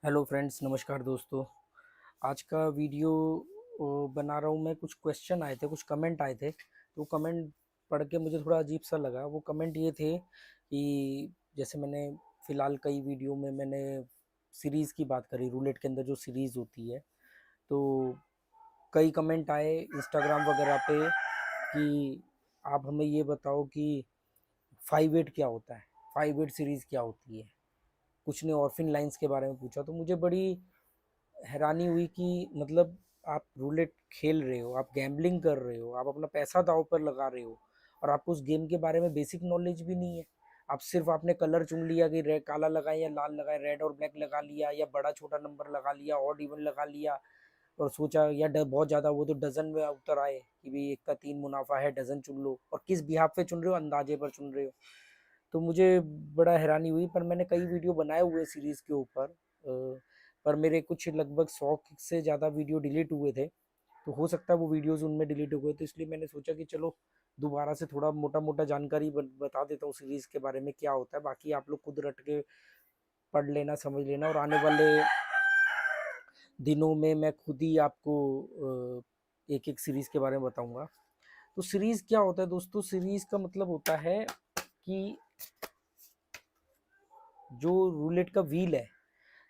Hello friends, नमस्कार दोस्तों। आज का वीडियो बना रहा हूँ मैं। कुछ क्वेश्चन आए थे, कुछ कमेंट आए थे, तो कमेंट पढ़ के मुझे थोड़ा अजीब सा लगा। वो कमेंट ये थे कि जैसे मैंने फ़िलहाल कई वीडियो में मैंने सीरीज़ की बात करी, रूलेट के अंदर जो सीरीज़ होती है, तो कई कमेंट आए इंस्टाग्राम वगैरह पे कि आप हमें ये बताओ कि 5-8 क्या होता है, 5-8 सीरीज़ क्या होती है। कुछ ने ऑर्फिन लाइन्स के बारे में पूछा, तो मुझे बड़ी हैरानी हुई कि मतलब आप रूलेट खेल रहे हो, आप गैम्बलिंग कर रहे हो, आप अपना पैसा दांव पर लगा रहे हो और आपको उस गेम के बारे में बेसिक नॉलेज भी नहीं है। आप सिर्फ आपने कलर चुन लिया कि रेड काला लगाए या लाल लगाए, रेड और ब्लैक लगा लिया या बड़ा छोटा नंबर लगा लिया, ऑड इवन लगा लिया और सोचा या बहुत ज़्यादा वो तो डजन में उतर आए कि भाई एक का 3 मुनाफा है, डजन चुन लो। और किस बिहाफ पे चुन रहे हो, अंदाजे पर चुन रहे हो। तो मुझे बड़ा हैरानी हुई। पर मैंने कई वीडियो बनाए हुए सीरीज़ के ऊपर, पर मेरे कुछ लगभग 100 से ज़्यादा वीडियो डिलीट हुए थे। तो हो सकता है वो वीडियोस उनमें डिलीट हो गए, तो इसलिए मैंने सोचा कि चलो दोबारा से थोड़ा मोटा मोटा जानकारी बता देता हूँ सीरीज़ के बारे में क्या होता है। बाकी आप लोग खुद रट के पढ़ लेना, समझ लेना, और आने वाले दिनों में मैं खुद ही आपको एक एक सीरीज़ के बारे में बताऊंगा। तो सीरीज़ क्या होता है दोस्तों? सीरीज़ का मतलब होता है कि जो रूलेट का व्हील है,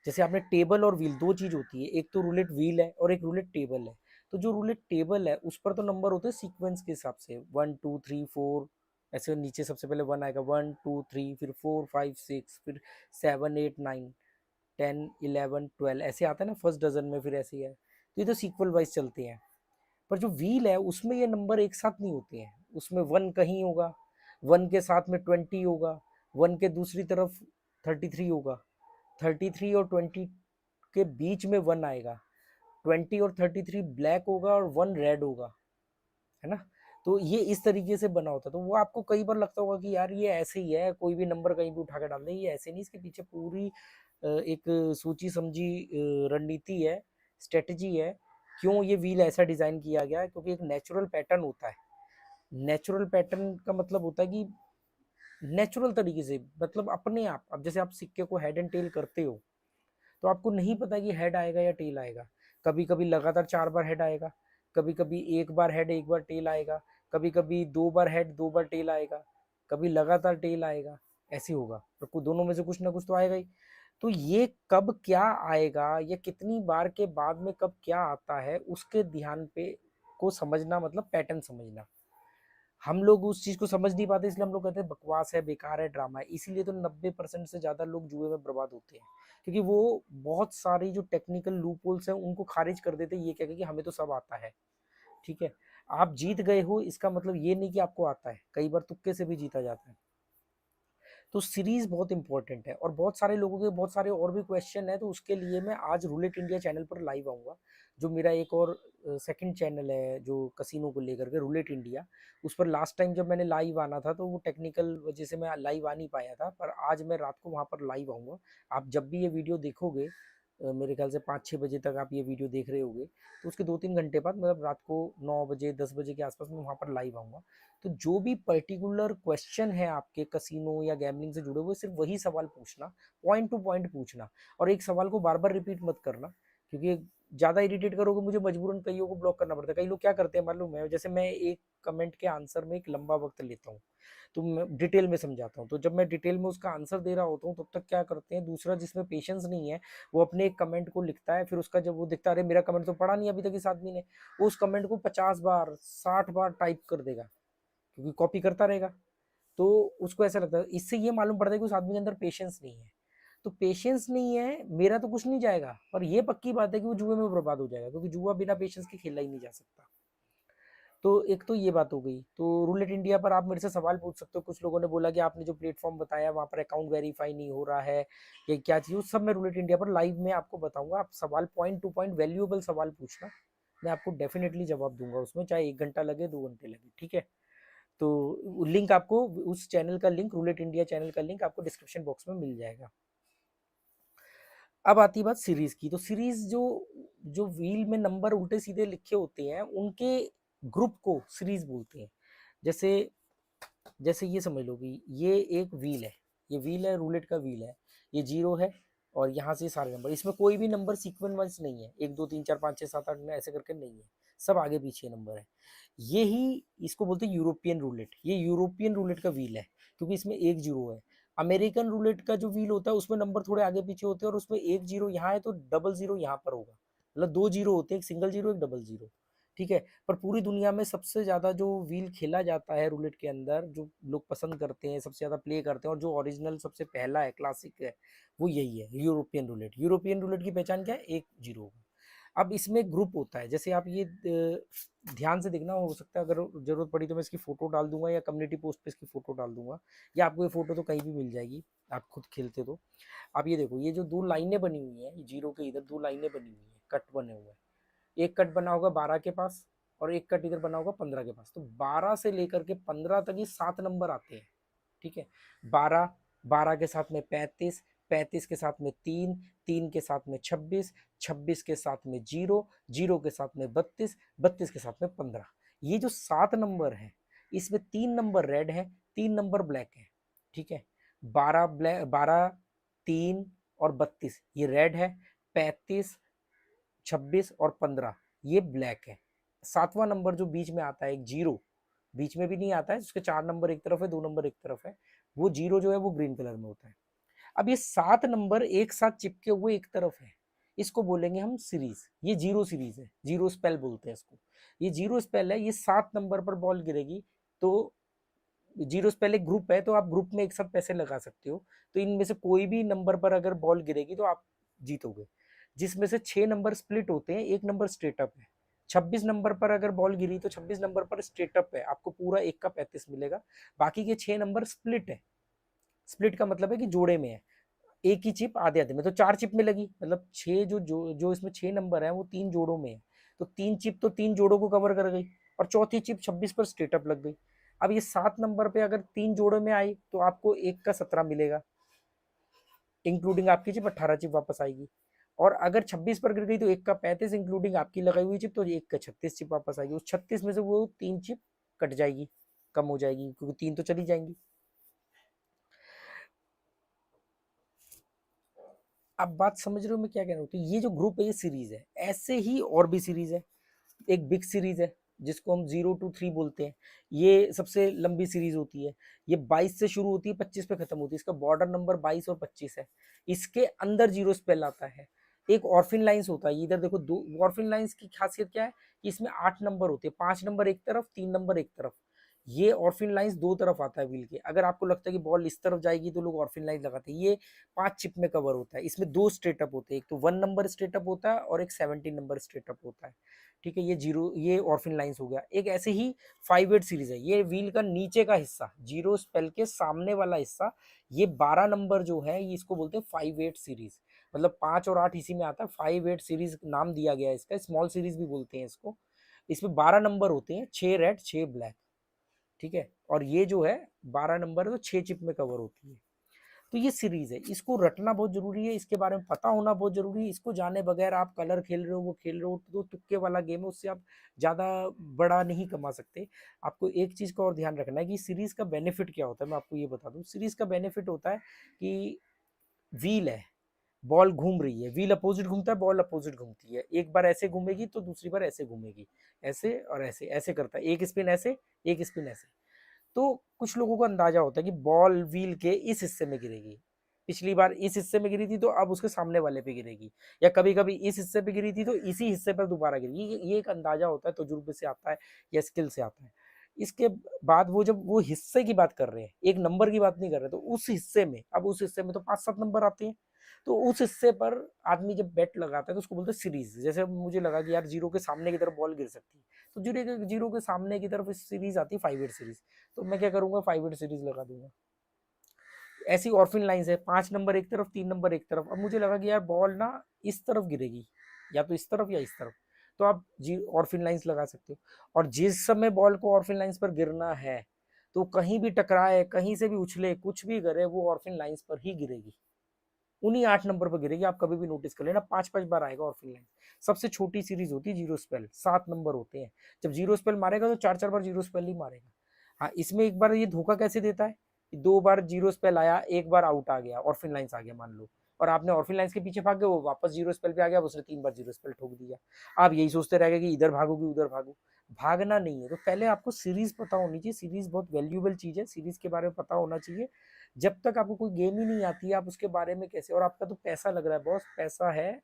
जैसे आपने टेबल और व्हील, दो चीज होती है, एक तो रूलेट व्हील है और एक रूलेट टेबल है। तो जो रूलेट टेबल है उस पर तो नंबर होते हैं सीक्वेंस के हिसाब से, 1 2 3 4, ऐसे नीचे सबसे पहले 1 आएगा, 1 2 3, फिर 4 5 6, फिर 7 8 9 10 11 12, ऐसे आता है ना फर्स्ट डजन में, फिर ऐसे ही है। तो ये तो सीक्वल वाइज चलते हैं। पर जो व्हील है उसमें ये नंबर एक साथ नहीं होते हैं। उसमें 1 कहीं होगा, 1 के साथ में 20 होगा, 1 के दूसरी तरफ 33 होगा, 33 और 20 के बीच में 1 आएगा, 20 और 33 ब्लैक होगा और 1 रेड होगा, है ना। तो ये इस तरीके से बना होता है। तो वो आपको कई बार लगता होगा कि यार ये ऐसे ही है, कोई भी नंबर कहीं भी उठा के डाल दें। ये ऐसे नहीं, इसके पीछे पूरी एक सोची समझी रणनीति है, स्ट्रेटजी है। क्यों ये व्हील ऐसा डिजाइन किया गया है? क्योंकि एक नेचुरल पैटर्न होता है। नेचुरल पैटर्न का मतलब होता है कि नेचुरल तरीके से, मतलब अपने आप। अब जैसे आप सिक्के को हेड एंड टेल करते हो, तो आपको नहीं पता कि हेड आएगा या टेल आएगा। कभी कभी लगातार 4 बार हेड आएगा, कभी कभी एक बार हेड एक बार टेल आएगा, कभी कभी 2 बार हेड 2 बार टेल आएगा, कभी लगातार टेल आएगा। ऐसे होगा, तो दोनों में से कुछ ना कुछ तो आएगा ही। तो ये कब क्या आएगा या कितनी बार के बाद में कब क्या आता है, उसके ध्यान पे को समझना मतलब पैटर्न समझना। हम लोग उस चीज को समझ नहीं पाते, इसलिए हम लोग कहते हैं बकवास है, बेकार है, ड्रामा है। इसीलिए तो 90% से ज्यादा लोग जुए में बर्बाद होते हैं, क्योंकि वो बहुत सारी जो टेक्निकल लूप होल्स हैं उनको खारिज कर देते हैं, ये कह के कि हमें तो सब आता है। ठीक है, आप जीत गए हो इसका मतलब ये नहीं कि आपको आता है, कई बार तुक्के से भी जीता जाता है। तो सीरीज बहुत इंपॉर्टेंट है। और बहुत सारे लोगों के बहुत सारे और भी क्वेश्चन है, तो उसके लिए मैं आज रूलेट इंडिया चैनल पर लाइव आऊंगा। जो मेरा एक और सेकंड चैनल है जो कसिनो को लेकर के, रूलेट इंडिया, उस पर लास्ट टाइम जब मैंने लाइव आना था तो वो टेक्निकल वजह से मैं लाइव आ नहीं पाया था, पर आज मैं रात को वहां पर लाइव आऊंगा। आप जब भी ये वीडियो देखोगे, मेरे ख्याल से 5-6 बजे तक आप ये वीडियो देख रहे होगे, तो उसके 2-3 घंटे बाद, मतलब रात को 9 बजे 10 बजे के आसपास मैं वहाँ पर लाइव आऊँगा। तो जो भी पर्टिकुलर क्वेश्चन है आपके कसिनो या गैम्बलिंग से जुड़े हुए, सिर्फ वही सवाल पूछना, पॉइंट टू पॉइंट पूछना, और एक सवाल को बार बार रिपीट मत करना, क्योंकि ज़्यादा इरिटेट करोगे मुझे मजबूरन कईयों को ब्लॉक करना पड़ता है। कई लोग क्या करते हैं मालूम है, जैसे मैं एक कमेंट के आंसर में एक लंबा वक्त लेता हूँ, तो मैं डिटेल में समझाता हूँ, तो जब मैं डिटेल में उसका आंसर दे रहा होता हूँ तब तक क्या करते हैं, दूसरा जिसमें पेशेंस नहीं है वो अपने एक कमेंट को लिखता है, फिर उसका जब वो दिखता है अरे मेरा कमेंट तो पढ़ा नहीं अभी तक इस आदमी ने, वो उस कमेंट को 50 बार 60 बार टाइप कर देगा, क्योंकि कॉपी करता रहेगा। तो उसको ऐसा लगता है, इससे ये मालूम पड़ता है कि उस आदमी के अंदर पेशेंस नहीं है। तो पेशेंस नहीं है, मेरा तो कुछ नहीं जाएगा, पर ये पक्की बात है कि वो जुए में बर्बाद हो जाएगा, क्योंकि जुआ बिना पेशेंस के खेला ही नहीं जा सकता। तो एक तो ये बात हो गई। तो रूलेट इंडिया पर आप मेरे से सवाल पूछ सकते हो। कुछ लोगों ने बोला कि आपने जो प्लेटफॉर्म बताया वहाँ पर अकाउंट वेरीफाई नहीं हो रहा है, ये क्या चीज़, सब मैं रूलेट इंडिया पर लाइव में आपको बताऊंगा। आप सवाल पॉइंट टू पॉइंट वैल्यूएबल सवाल पूछना, मैं आपको डेफिनेटली जवाब दूंगा उसमें, चाहे 1 घंटा लगे 2 घंटे लगे। ठीक है, तो लिंक आपको, उस चैनल का लिंक, रूलेट इंडिया चैनल का लिंक आपको डिस्क्रिप्शन बॉक्स में मिल जाएगा। अब आती बात सीरीज की। तो सीरीज जो जो व्हील में नंबर उल्टे सीधे लिखे होते हैं उनके ग्रुप को सीरीज बोलते हैं। जैसे जैसे ये समझ लो कि ये एक व्हील है, ये व्हील है, रूलेट का व्हील है, ये 0 है और यहाँ से सारे नंबर, इसमें कोई भी नंबर सीक्वेंस वाइज नहीं है, 1 2 3 4 5 6 7 8 ऐसे करके नहीं है, सब आगे पीछे नंबर है। ये ही इसको बोलते हैं यूरोपियन रूलेट। ये यूरोपियन रूलेट का व्हील है क्योंकि इसमें एक जीरो है। अमेरिकन रूलेट का जो व्हील होता है उसमें नंबर थोड़े आगे पीछे होते हैं और उसमें एक जीरो यहाँ है तो डबल जीरो यहाँ पर होगा, मतलब दो जीरो होते हैं, एक सिंगल जीरो एक डबल जीरो, ठीक है। पर पूरी दुनिया में सबसे ज्यादा जो व्हील खेला जाता है रूलेट के अंदर, जो लोग पसंद करते हैं, सबसे ज्यादा प्ले करते हैं और जो ओरिजिनल सबसे पहला है, क्लासिक है, वो यही है, यूरोपियन रूलेट। यूरोपियन रूलेट की पहचान क्या है? एक जीरो होगा। अब इसमें ग्रुप होता है, जैसे आप ये ध्यान से देखना, हो सकता है अगर जरूरत पड़ी तो मैं इसकी फोटो डाल दूंगा या कम्युनिटी पोस्ट पे इसकी फोटो डाल दूंगा, या आपको ये फोटो तो कहीं भी मिल जाएगी, आप खुद खेलते तो। आप ये देखो, ये जो दो लाइनें बनी हुई हैं, जीरो के इधर दो लाइनें बनी हुई हैं, कट बने हुए हैं। एक कट बना होगा 12 के पास और एक कट इधर बना होगा 15 के पास, तो 12 से लेकर के 15 तक ये 7 नंबर आते हैं, ठीक है। 12, 12 के साथ में 35, 35 के साथ में 3, 3 के साथ में 26, 26 के साथ में 0, 0 के साथ में 32, 32 के साथ में 15। ये जो 7 नंबर है, इसमें 3 नंबर रेड है, 3 नंबर ब्लैक है, ठीक है। 12 ब्लैक, 12, 3 और 32 ये रेड है, 35, 26 और 15 ये ब्लैक है। 7वां नंबर जो बीच में आता है, एक जीरो, बीच में भी नहीं आता है, उसके 4 नंबर एक तरफ है, 2 नंबर एक तरफ है, वो जीरो जो है वो ग्रीन कलर में होता है। अब ये 7 नंबर एक साथ चिपके हुए एक तरफ है, इसको बोलेंगे हम सीरीज। ये जीरो सीरीज है, जीरो स्पेल बोलते हैं इसको। ये जीरो स्पेल है, ये 7 नंबर पर बॉल गिरेगी तो जीरो स्पेल एक ग्रुप है, तो आप ग्रुप में एक साथ पैसे लगा सकते हो। तो इनमें से कोई भी नंबर पर अगर बॉल गिरेगी तो आप जीतोगे। जिसमें से 6 नंबर स्प्लिट होते हैं, एक नंबर स्ट्रेट अप है। 26 नंबर पर अगर बॉल गिरी तो 26 नंबर पर स्ट्रेट अप है, आपको पूरा 1 का 35 मिलेगा। बाकी के 6 नंबर स्प्लिट है। स्प्लिट का मतलब है कि जोड़े में है, एक ही चिप आधे आधे में, तो 4 चिप में लगी, मतलब 6 जो इसमें 6 नंबर है वो 3 जोड़ों में है, तो 3 चिप तो 3 जोड़ों को कवर कर गई, और चौथी चिप 26 पर स्ट्रेट अप लग गई। अब ये 7 नंबर पे अगर 3 जोड़ों में आई तो आपको 1 का 17 मिलेगा, इंक्लूडिंग आपकी चिप 18 चिप वापस आएगी। और अगर 26 पर गिर गई तो 1 का 35 इंक्लूडिंग आपकी लगाई हुई चिप, तो 1 का 36 चिप वापस आएगी। उस 36 में से वो 3 चिप कट जाएगी, कम हो जाएगी, क्योंकि 3 तो चली जाएंगी। अब बात समझ रहे हो मैं क्या कह रहा हूँ? तो ये जो ग्रुप है ये सीरीज है, ऐसे ही और भी सीरीज है। एक बिग सीरीज है जिसको हम 0 to 3 बोलते हैं, ये सबसे लंबी सीरीज होती है। ये 22 से शुरू होती है, 25 पे खत्म होती है, इसका बॉर्डर नंबर 22 और 25 है। इसके अंदर जीरो स्पेल आता है। एक ऑर्फिन लाइंस होता है, इधर देखो, दो ऑर्फिन लाइंस की खासियत क्या है कि इसमें 8 नंबर होते हैं, 5 नंबर एक तरफ, 3 नंबर एक तरफ। ये ऑर्फिन लाइंस दो तरफ आता है व्हील के। अगर आपको लगता है कि बॉल इस तरफ जाएगी तो लोग ऑर्फिन लाइंस लगाते हैं। ये 5 चिप में कवर होता है। इसमें 2 स्ट्रेटअप होते हैं, एक तो 1 नंबर स्ट्रेटअप होता है और एक 17 नंबर स्ट्रेटअप होता है, ठीक है। ये ऑर्फिन लाइंस हो गया। एक ऐसे ही 5-8 सीरीज है, ये व्हील का नीचे का हिस्सा, जीरो स्पेल के सामने वाला हिस्सा, ये 12 नंबर जो है ये इसको बोलते हैं 5-8 सीरीज, मतलब 5 और 8 इसी में आता है, 5-8 सीरीज नाम दिया गया है इसका, स्मॉल सीरीज भी बोलते हैं इसको। इसमें 12 नंबर होते हैं, 6 रेड 6 ब्लैक, ठीक है। और ये जो है 12 नंबर है तो 6 चिप में कवर होती है। तो ये सीरीज है, इसको रटना बहुत जरूरी है, इसके बारे में पता होना बहुत जरूरी है। इसको जाने बगैर आप कलर खेल रहे हो, वो खेल रहे हो, तो तुक्के वाला गेम है, उससे आप ज्यादा बड़ा नहीं कमा सकते। आपको एक चीज का और ध्यान रखना है कि सीरीज का बेनिफिट क्या होता है, मैं आपको ये बता दूं। सीरीज का बेनिफिट होता है कि व्हील है, बॉल घूम रही है, व्हील अपोजिट घूमता है, बॉल अपोजिट घूमती है, एक बार ऐसे घूमेगी तो दूसरी बार ऐसे घूमेगी, ऐसे और ऐसे ऐसे करता है, एक स्पिन ऐसे, एक स्पिन ऐसे। तो कुछ लोगों को अंदाजा होता है कि बॉल व्हील के इस हिस्से में गिरेगी, पिछली बार इस हिस्से में गिरी थी तो अब उसके सामने वाले पे गिरेगी, या कभी कभी इस हिस्से पे गिरी थी तो इसी हिस्से पर दोबारा गिरेगी। ये एक अंदाजा होता है, तजुर्बे से आता है या स्किल से आता है। इसके बाद वो जब वो हिस्से की बात कर रहे हैं, एक नंबर की बात नहीं कर रहे, तो उस हिस्से में, अब उस हिस्से में तो 5-7 नंबर आते हैं, तो उस हिस्से पर आदमी जब बेट लगाता है तो उसको बोलते हैं सीरीज। जैसे मुझे लगा कि यार जीरो के सामने की तरफ बॉल गिर सकती है, तो जीरो के सामने की तरफ सीरीज आती है 5-8 सीरीज, तो मैं क्या करूंगा, 5-8 सीरीज लगा दूंगा। ऐसी ऑर्फिन लाइंस है, 5 नंबर एक तरफ, 3 नंबर एक तरफ। अब मुझे लगा कि यार बॉल ना इस तरफ गिरेगी, या तो इस तरफ या इस तरफ, तो आप जी ऑर्फिन लाइंस लगा सकते हो। और जिस समय बॉल को ऑर्फिन लाइंस पर गिरना है, तो कहीं भी टकराए, कहीं से भी उछले, कुछ भी करे, वो ऑर्फिन लाइंस पर ही गिरेगी, उन्हीं 8 नंबर पर गिरेगी। आप कभी भी नोटिस कर लेना, 5-5 बार आएगा ऑर्फिन लाइन। सबसे छोटी सीरीज होती है जीरो स्पेल, 7 नंबर होते हैं। जब जीरो स्पेल मारेगा तो 4-4 बार जीरो स्पेल ही मारेगा। हाँ, इसमें एक बार ये धोखा कैसे देता है, 2 बार जीरो स्पेल आया, एक बार आउट आ गया, ऑर्फिन लाइंस आ गया मान लो, और आपने ऑर्फिन लाइन्स के पीछे भाग गए, वो वापस जीरो स्पेल पे आ गया, उसने 3 बार जीरो स्पेल ठोक दिया। आप यही सोचते रह गए कि इधर भागोगे उधर भागो, भागना नहीं है। तो पहले आपको सीरीज पता होनी चाहिए, सीरीज बहुत वैल्यूएबल चीज है, सीरीज के बारे में पता होना चाहिए। जब तक आपको कोई गेम ही नहीं आती है आप उसके बारे में कैसे, और आपका तो पैसा लग रहा है बॉस, पैसा है,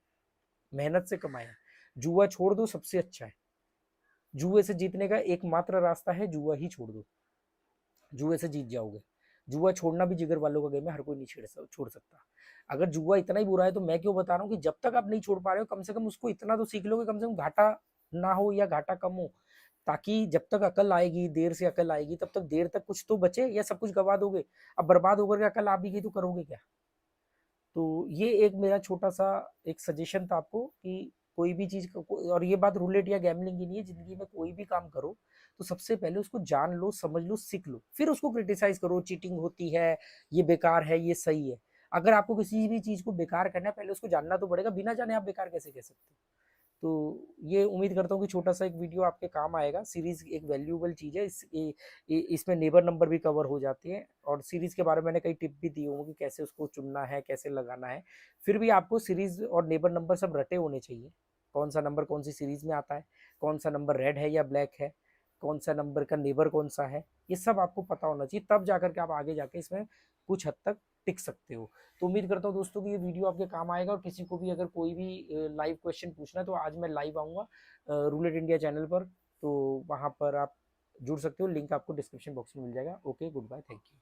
मेहनत से कमाया, जुआ छोड़ दो सबसे अच्छा है। जुए से जीतने का एकमात्र रास्ता है, जुआ ही छोड़ दो, जुए से जीत जाओगे। जुआ छोड़ना भी जिगर वालों का गेम है, हर कोई नहीं छोड़ सकता। अगर जुआ इतना ही बुरा है तो मैं क्यों बता रहा हूँ कि जब तक आप नहीं छोड़ पा रहे हो कम से कम उसको इतना तो सीख लो कि कम से कम घाटा ना हो या घाटा कम हो, ताकि जब तक अकल आएगी, देर से अकल आएगी, तब तक देर तक कुछ तो बचे, या सब कुछ गवा दोगे। अब बर्बाद होकर के अकल आ भी गई तो करोगे क्या। तो ये एक मेरा छोटा सा एक सजेशन था आपको कि कोई भी चीज और ये बात रूलेट या गैमलिंग की नहीं है, जिंदगी में कोई भी काम करो तो सबसे पहले उसको जान लो, समझ लो, सीख लो, फिर उसको क्रिटिसाइज करो, चीटिंग होती है, ये बेकार है, ये सही है। अगर आपको किसी भी चीज को बेकार करना है पहले उसको जानना तो पड़ेगा, बिना जाने आप बेकार कैसे कह सकते हो। तो ये उम्मीद करता हूँ कि छोटा सा एक वीडियो आपके काम आएगा। सीरीज एक वैल्यूएबल चीज है, इसमें नेबर नंबर भी कवर हो जाते हैं, और सीरीज के बारे में मैंने कई टिप भी दी होंगी कि कैसे उसको चुनना है, कैसे लगाना है। फिर भी आपको सीरीज और नेबर नंबर सब रटे होने चाहिए, कौन सा नंबर कौन सी सीरीज में आता है, कौन सा नंबर रेड है या ब्लैक है, कौन सा नंबर का नेबर कौन सा है, ये सब आपको पता होना चाहिए, तब जाकर के आप आगे जाके इसमें कुछ हद तक टिक सकते हो। तो उम्मीद करता हूँ दोस्तों कि ये वीडियो आपके काम आएगा, और किसी को भी अगर कोई भी लाइव क्वेश्चन पूछना है तो आज मैं लाइव आऊँगा रूलेट इंडिया चैनल पर, तो वहाँ पर आप जुड़ सकते हो, लिंक आपको डिस्क्रिप्शन बॉक्स में मिल जाएगा। Okay, goodbye, thank you.